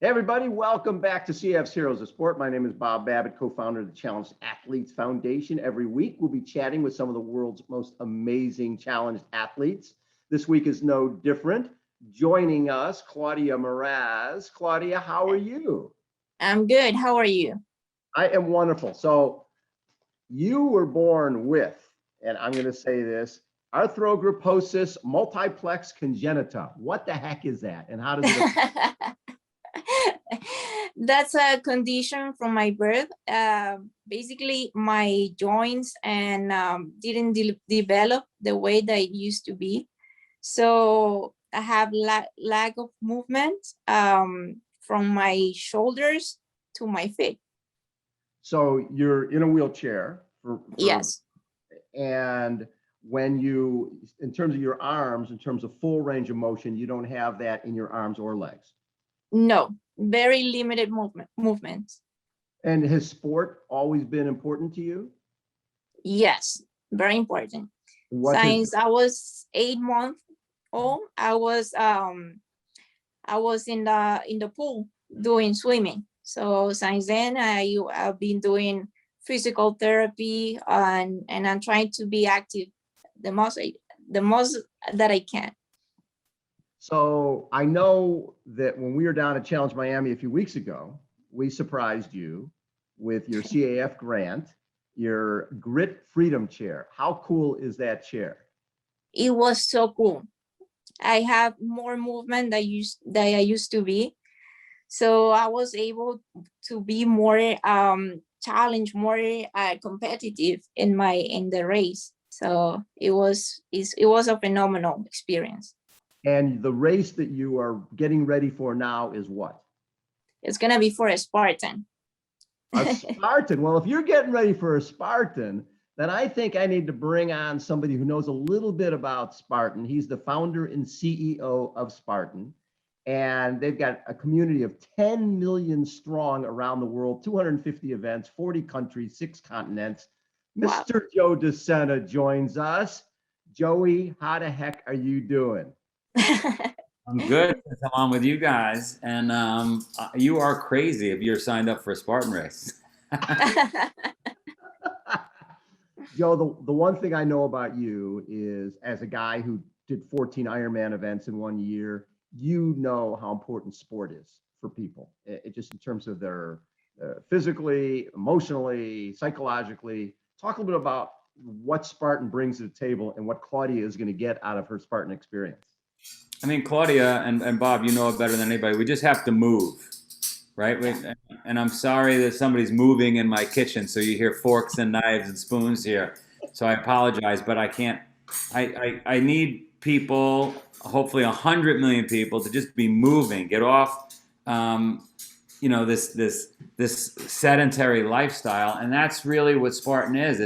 Hey everybody, welcome back to CF's Heroes of Sport. My name is Bob Babbitt, co-founder of the Challenged Athletes Foundation. Every week we'll be chatting with some of the world's most amazing challenged athletes. This week is no different. Joining us, Claudia Miraz. Claudia, how are you? I'm good. How are you? I am wonderful. So you were born with, and I'm going to say this, arthrogryposis multiplex congenita. What the heck is that? And how does it affect? That's a condition from my birth. Basically, my joints and didn't develop the way that it used to be. So I have lack of movement from my shoulders to my feet. So you're in a wheelchair. Yes. And when you, in terms of your arms, in terms of full range of motion, you don't have that in your arms or legs. No, very limited movement. And has sport always been important to you? Yes, very important. Since I was 8 months old, I was in the pool doing swimming. So since then, I've been doing physical therapy and I'm trying to be active the most that I can. So I know that when we were down at Challenge Miami a few weeks ago, we surprised you with your CAF grant, your Grit Freedom Chair. How cool is that chair? It was so cool. I have more movement than I used to be. So I was able to be more challenged, more competitive in the race. So it was a phenomenal experience. And the race that you are getting ready for now is what? It's gonna be for a Spartan. A Spartan. Well, if you're getting ready for a Spartan, then I think I need to bring on somebody who knows a little bit about Spartan. He's the founder and CEO of Spartan. And they've got a community of 10 million strong around the world, 250 events, 40 countries, 6 continents. Wow. Mr. Joe De Sena joins us. Joey, how the heck are you doing? I'm good since I'm on with you guys, and you are crazy if you're signed up for a Spartan race. Joe, the one thing I know about you is, as a guy who did 14 Ironman events in 1 year, you know how important sport is for people. It just in terms of their physically, emotionally, psychologically. Talk a little bit about what Spartan brings to the table and what Claudia is going to get out of her Spartan experience. I mean, Claudia and Bob, you know it better than anybody. We just have to move, right? And I'm sorry that somebody's moving in my kitchen, so you hear forks and knives and spoons here. So I apologize, but I can't. I need people, hopefully 100 million people, to just be moving, get off, this sedentary lifestyle, and that's really what Spartan is.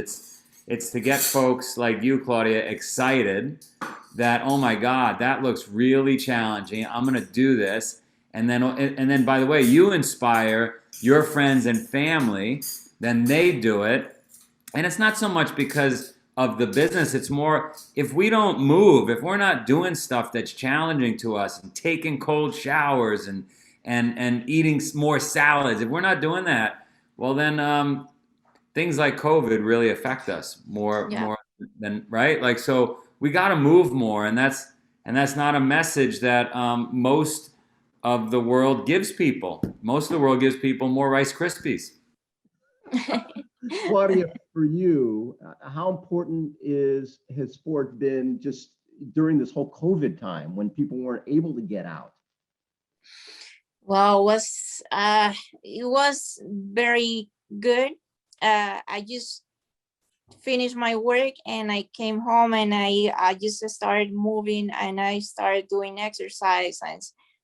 It's to get folks like you, Claudia, excited that, oh my God, that looks really challenging. I'm going to do this. And then, by the way, you inspire your friends and family, then they do it. And it's not so much because of the business. It's more, if we don't move, if we're not doing stuff that's challenging to us and taking cold showers and eating more salads, if we're not doing that, well, then things like COVID really affect us more than, right? Like, so we got to move more, and that's not a message that most of the world gives people. Most of the world gives people more Rice Krispies. Claudia, for you, how important has sport been just during this whole COVID time when people weren't able to get out? Well, it was very good. I just finished my work and I came home and I just started moving and I started doing exercise.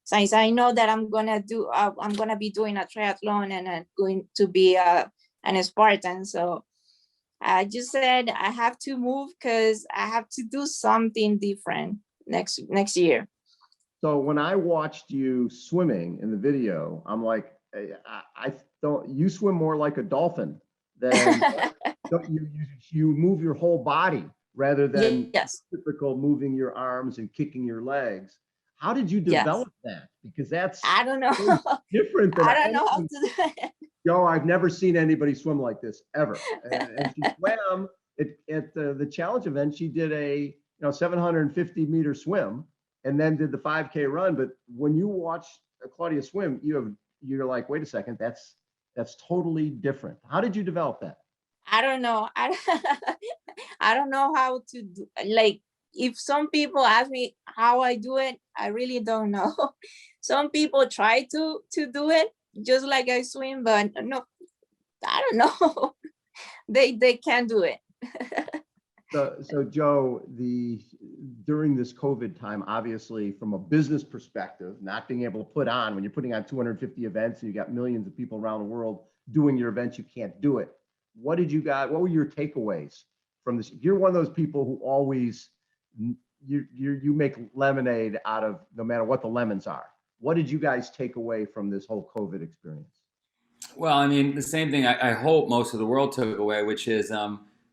Since I know that I'm gonna be doing a triathlon and I'm going to be an Spartan, so I just said I have to move because I have to do something different next year. So when I watched you swimming in the video, I'm like, I don't. You swim more like a dolphin than you move your whole body rather than yes. typical moving your arms and kicking your legs. How did you Yes. develop that? Because that's I don't know. so different than I don't know how to anything. do it. Yo, I've never seen anybody swim like this ever. And she swam at the challenge event. She did a 750-meter swim, and then did the 5K run. But when you watch Claudia swim, you're like, wait a second, that's totally different. How did you develop that? I don't know. I don't know how to do, like, if some people ask me how I do it, I really don't know. Some people try to do it just like I swim, but no, I don't know. They can't do it. So Joe, during this COVID time, obviously from a business perspective, not being able to put on, when you're putting on 250 events and you got millions of people around the world doing your events, you can't do it. What were your takeaways from this? You're one of those people who always, you make lemonade out of no matter what the lemons are. What did you guys take away from this whole COVID experience? Well, I mean, the same thing I hope most of the world took away, which is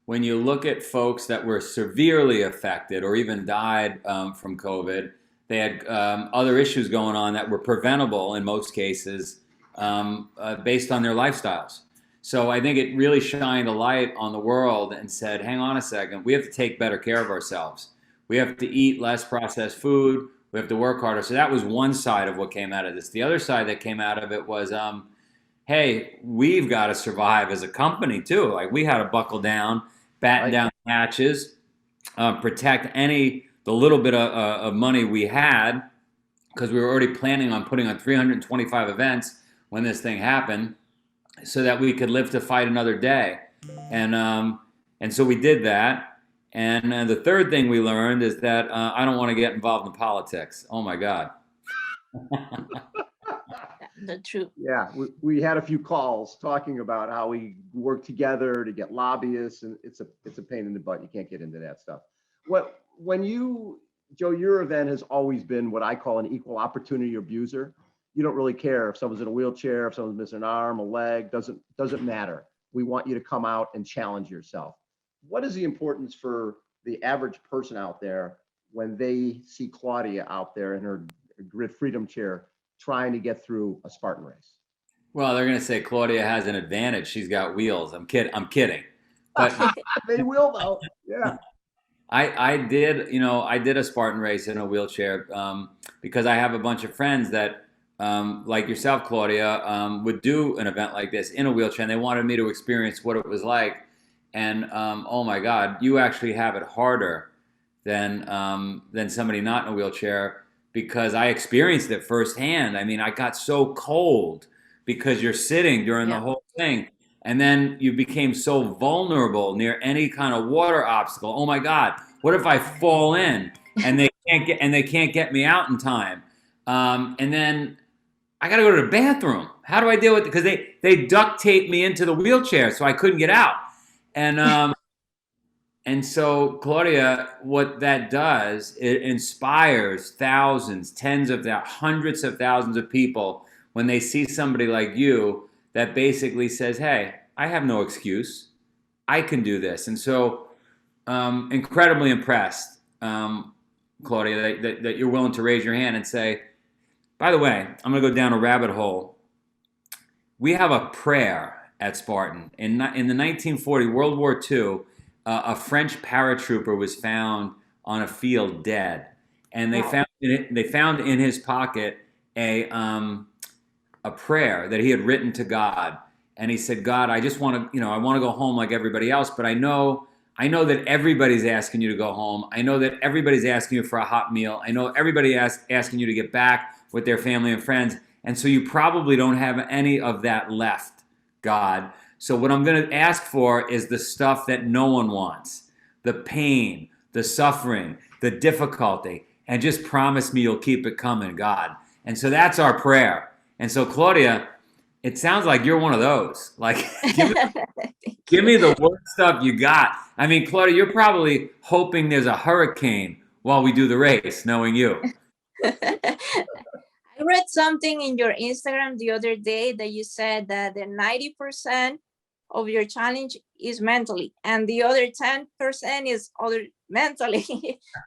when you look at folks that were severely affected or even died from COVID, they had other issues going on that were preventable in most cases based on their lifestyles. So I think it really shined a light on the world and said, hang on a second, we have to take better care of ourselves. We have to eat less processed food. We have to work harder. So that was one side of what came out of this. The other side that came out of it was, hey, we've got to survive as a company too. Like we had to buckle down, batten down the hatches, protect the little bit of money we had, because we were already planning on putting on 325 events when this thing happened, so that we could live to fight another day. And so we did that. And the third thing we learned is that I don't want to get involved in politics. Oh my God. The truth. Yeah, we had a few calls talking about how we work together to get lobbyists, and it's a pain in the butt. You can't get into that stuff. Joe, your event has always been what I call an equal opportunity abuser. You don't really care if someone's in a wheelchair, if someone's missing an arm, a leg, doesn't matter. We want you to come out and challenge yourself. What is the importance for the average person out there when they see Claudia out there in her grid freedom chair trying to get through a Spartan race? Well, they're going to say Claudia has an advantage. She's got wheels. I'm kidding. But They will though. Yeah. I did a Spartan race in a wheelchair because I have a bunch of friends that, like yourself, Claudia, would do an event like this in a wheelchair, and they wanted me to experience what it was like. And oh my God, you actually have it harder than somebody not in a wheelchair, because I experienced it firsthand. I mean, I got so cold because you're sitting during the whole thing. And then you became so vulnerable near any kind of water obstacle. Oh my God, what if I fall in and they can't get me out in time? And then I got to go to the bathroom. How do I deal with it? Because they duct taped me into the wheelchair so I couldn't get out. And so, Claudia, what that does, it inspires thousands, hundreds of thousands of people when they see somebody like you that basically says, hey, I have no excuse. I can do this. And so, incredibly impressed, Claudia, that you're willing to raise your hand and say, by the way, I'm going to go down a rabbit hole. We have a prayer at Spartan. In the 1940 World War II, a French paratrooper was found on a field dead, and they found in his pocket a prayer that he had written to God, and he said, God, I just want to, I want to go home like everybody else, but I know that everybody's asking you to go home. I know that everybody's asking you for a hot meal. I know everybody asking you to get back with their family and friends, and so you probably don't have any of that left, God. So what I'm going to ask for is the stuff that no one wants, the pain, the suffering, the difficulty, and just promise me you'll keep it coming, God. And so that's our prayer. And so, Claudia, it sounds like you're one of those. Like, give me the worst stuff you got. I mean, Claudia, you're probably hoping there's a hurricane while we do the race, knowing you. I read something in your Instagram the other day that you said that the 90% of your challenge is mentally, and the other 10% is other mentally.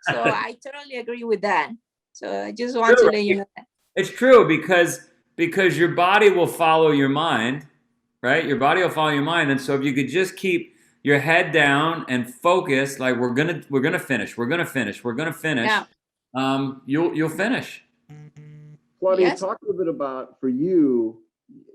So I totally agree with that. So I just want to let you know that. It's true because your body will follow your mind, right? Your body will follow your mind, and so if you could just keep your head down and focus, like we're gonna finish, Yeah. you'll finish. Claudia, Yes. talk a little bit about, for you,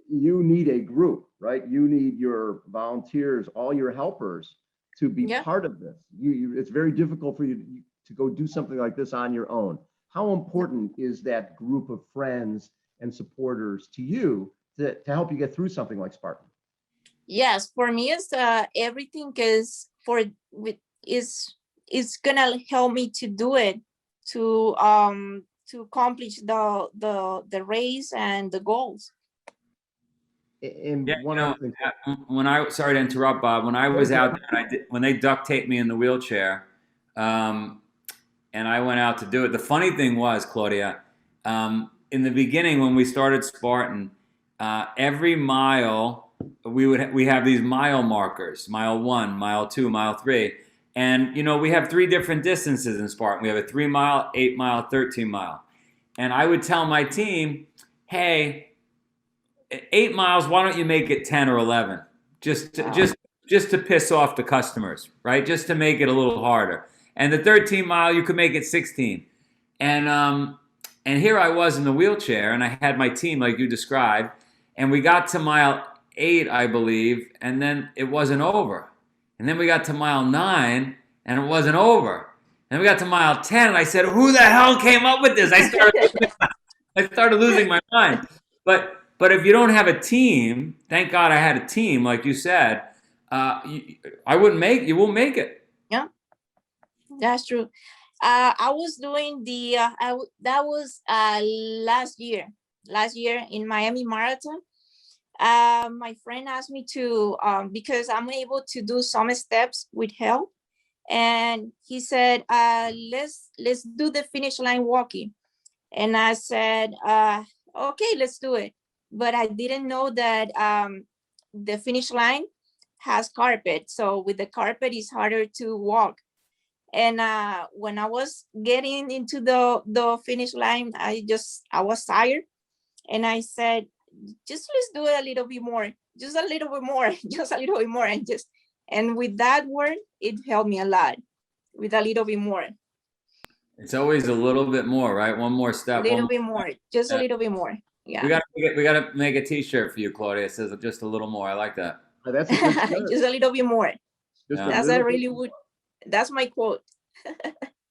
you need a group, right? You need your volunteers, all your helpers to be Yeah. part of this. It's very difficult for you to go do something like this on your own. How important is that group of friends and supporters to you to help you get through something like Spartan? Yes, for me it's everything is gonna help me to do it, to accomplish the race and the goals. And Yeah, one other thing. sorry to interrupt, Bob. When I was out there, when they duct taped me in the wheelchair, and I went out to do it. The funny thing was, Claudia, in the beginning when we started Spartan, every mile we have these mile markers: mile 1, mile 2, mile 3, and we have 3 different distances in Spartan. We have a 3 mile, 8 mile, 13 mile, and I would tell my team, "Hey, 8 miles, why don't you make it 10 or 11? Just to piss off the customers, right? Just to make it a little harder. And the 13 mile, you could make it 16. And here I was in the wheelchair, and I had my team like you described, and we got to mile 8, I believe, and then it wasn't over. And then we got to mile 9, and it wasn't over. And we got to mile 10, and I said, "Who the hell came up with this?" I started losing my mind. But if you don't have a team, thank God I had a team, like you said, you won't make it. Yeah, that's true. I was doing that was last year in Miami Marathon. My friend asked me to, because I'm able to do some steps with help, and he said, let's do the finish line walking. And I said, okay, let's do it. But I didn't know that the finish line has carpet. So with the carpet, it's harder to walk. And when I was getting into the finish line, I was tired. And I said, just let's do it a little bit more, just a little bit more, just a little bit more. And with that word, it helped me a lot, with a little bit more. It's always a little bit more, right? One more step. A little bit more, just a little bit more. Yeah. We gotta make a T-shirt for you, Claudia. It says just a little more. I like that. That's a good just a little bit more. That's a really good. That's my quote.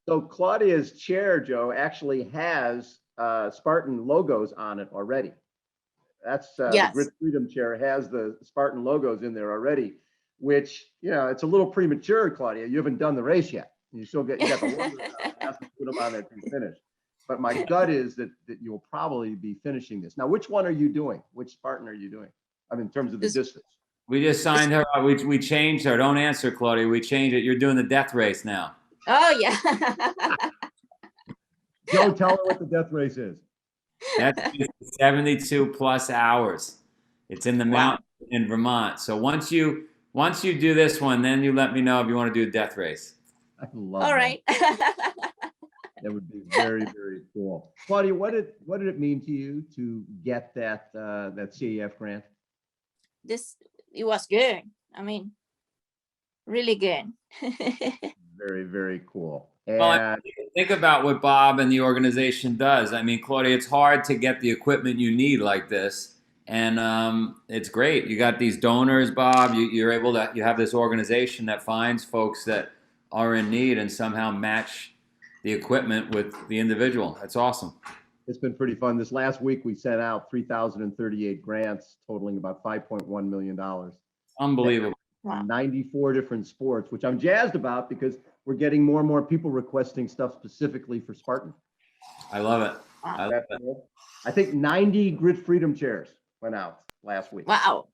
So Claudia's chair, Joe, actually has Spartan logos on it already. That's yes. The Grit Freedom chair has the Spartan logos in there already, which it's a little premature, Claudia. You haven't done the race yet. You got the logos on. Put them on there to finish. But my gut is that you'll probably be finishing this. Now, which one are you doing? Which Spartan are you doing? I mean, in terms of the distance. We just signed her. We changed her. Don't answer, Claudia. We changed it. You're doing the death race now. Oh, yeah. Joe, tell her what the death race is. That's 72 plus hours. It's in the mountain in Vermont. So once you do this one, then you let me know if you want to do a death race. I love All right. That would be very, very cool. Claudia, what did it mean to you to get that CEF grant? It was good. I mean, really good. Very, very cool. And well, think about what Bob and the organization does. I mean, Claudia, it's hard to get the equipment you need like this, and it's great. You got these donors, Bob. You have this organization that finds folks that are in need and somehow match the equipment with the individual. That's awesome. It's been pretty fun. This last week, we sent out 3,038 grants totaling about $5.1 million. Unbelievable. Wow. 94 different sports, which I'm jazzed about because we're getting more and more people requesting stuff specifically for Spartan. I love it. Wow. I love it. I think 90 Grit Freedom chairs went out last week. Wow.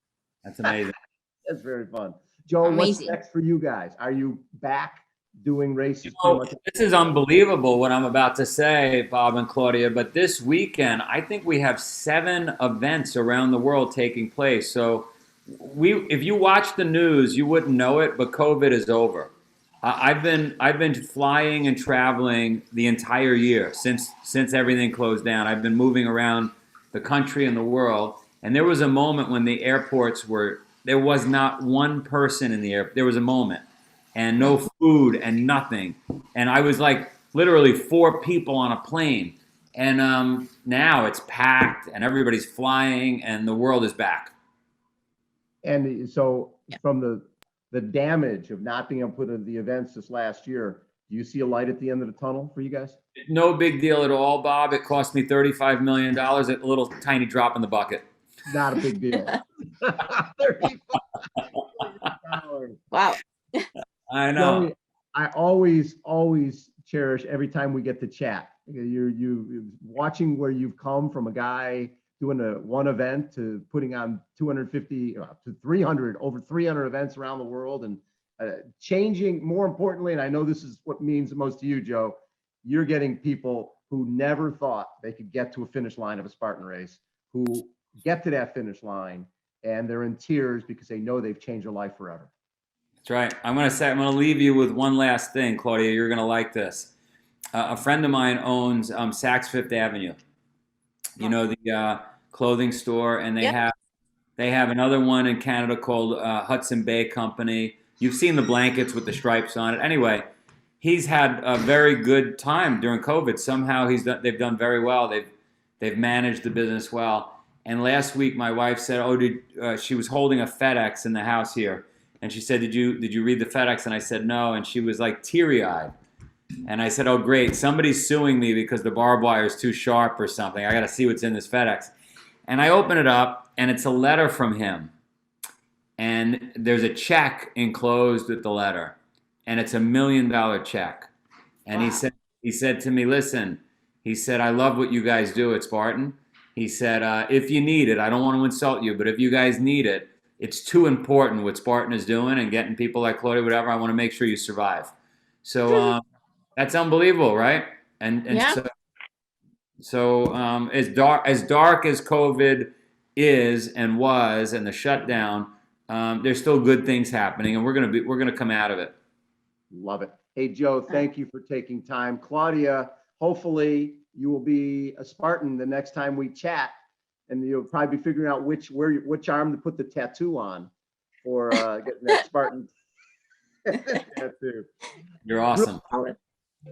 That's amazing. That's very fun. Joe, Amazing. What's next for you guys? Are you back doing races? This is unbelievable what I'm about to say, Bob and Claudia, but this weekend, I think we have 7 events around the world taking place. So if you watch the news, you wouldn't know it, but COVID is over. I've been flying and traveling the entire year since everything closed down. I've been moving around the country and the world. And there was a moment when the airports there was not one person in the airport. There was a moment, and no food and nothing. And I was like literally 4 people on a plane. And now it's packed and everybody's flying and the world is back. And so from the damage of not being able to put in the events this last year, do you see a light at the end of the tunnel for you guys? No big deal at all, Bob. It cost me $35 million, a little tiny drop in the bucket. Not a big deal. $35 million. Wow. I know. Joey, I always cherish every time we get to chat. You watching where you've come from, a guy doing one event to putting on 250 to 300, over 300 events around the world, and changing, more importantly, and I know this is what means the most to you, Joe, you're getting people who never thought they could get to a finish line of a Spartan race, who get to that finish line and they're in tears because they know they've changed their life forever. That's right. I'm going to leave you with one last thing, Claudia. You're going to like this. A friend of mine owns Saks Fifth Avenue. You know, the clothing store, and they have another one in Canada called Hudson Bay Company. You've seen the blankets with the stripes on it. Anyway, he's had a very good time during COVID. Somehow they've done very well. They've managed the business well. And last week, my wife said, she was holding a FedEx in the house here. And she said, did you read the FedEx? And I said, no. And she was like teary-eyed. And I said, oh, great. Somebody's suing me because the barbed wire is too sharp or something. I got to see what's in this FedEx. And I open it up, and it's a letter from him. And there's a check enclosed with the letter. And it's $1 million check. And wow. He said to me, listen, he said, I love what you guys do at Spartan. He said, if you need it, I don't want to insult you, but if you guys need it, it's too important what Spartan is doing and getting people like Claudia, whatever. I want to make sure you survive. So that's unbelievable, right? And yeah. So as dark as COVID is and was, and the shutdown, there's still good things happening, and we're gonna come out of it. Love it. Hey, Joe, thank you for taking time. Claudia, hopefully you will be a Spartan the next time we chat, and you'll probably be figuring out which arm to put the tattoo on for getting that Spartan tattoo. You're awesome.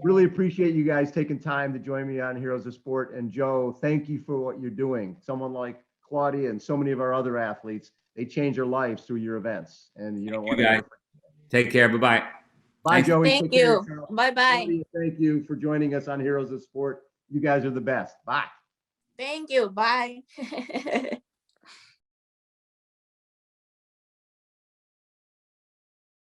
Really appreciate you guys taking time to join me on Heroes of Sport. And Joe, thank you for what you're doing. Someone like Claudia and so many of our other athletes, they change their lives through your events. And you know what? Guys. Take care. Bye-bye. Bye, Joey. Thank you. Bye-bye. Thank you for joining us on Heroes of Sport. You guys are the best. Bye. Thank you. Bye.